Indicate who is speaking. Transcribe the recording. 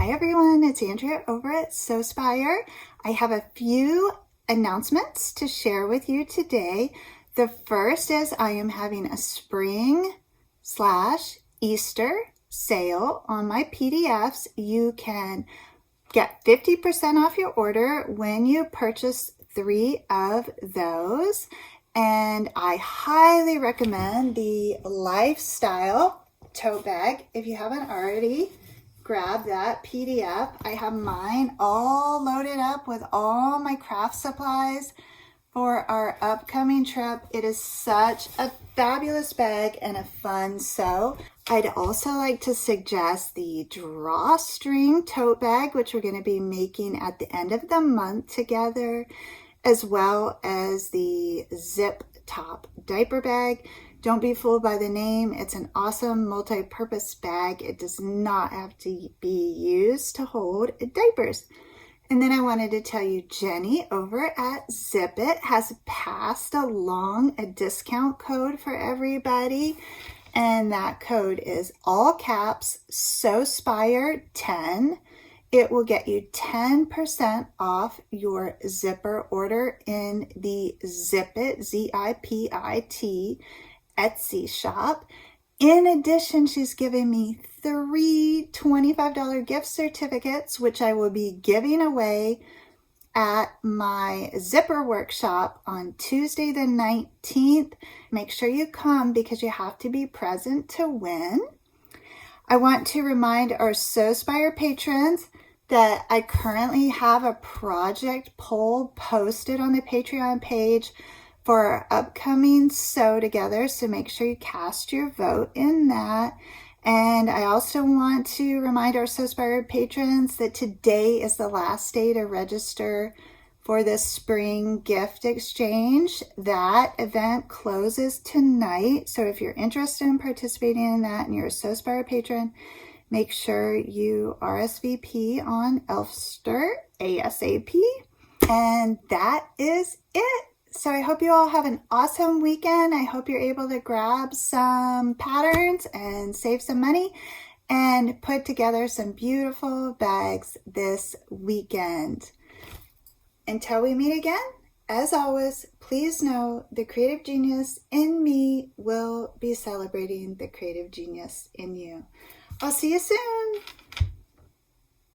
Speaker 1: Hi everyone, it's Andrea over at Sewspire. I have a few announcements to share with you today. The first is I am having a spring/Easter sale on my PDFs. You can get 50% off your order when you purchase 3 of those. And I highly recommend the Lifestyle tote bag. If you haven't already, grab that PDF. I have mine all loaded up with all my craft supplies for our upcoming trip. It is such a fabulous bag and a fun sew. I'd also like to suggest the drawstring tote bag, which we're going to be making at the end of the month together, as well as the zip top diaper bag. Don't be fooled by the name. It's an awesome multi-purpose bag. It does not have to be used to hold diapers. And then I wanted to tell you, Jenny over at Zipit has passed along a discount code for everybody. And that code is all caps Sewspire10. It will get you 10% off your zipper order in the Zipit, Z-I-P-I-T, Etsy shop. In addition, she's giving me 3 $25 gift certificates, which I will be giving away at my zipper workshop on Tuesday the 19th. Make sure you come because you have to be present to win. I want to remind our Sewspire patrons that I currently have a project poll posted on the Patreon page for our upcoming sew together, so make sure you cast your vote in that. And I also want to remind our Sewspire patrons that today is the last day to register for the spring gift exchange. That event closes tonight, so if you're interested in participating in that and you're a Sewspire patron, make sure you RSVP on Elfster ASAP. And that is it. So I hope you all have an awesome weekend. I hope you're able to grab some patterns and save some money and put together some beautiful bags this weekend. Until we meet again, as always, please know the creative genius in me will be celebrating the creative genius in you. I'll see you soon.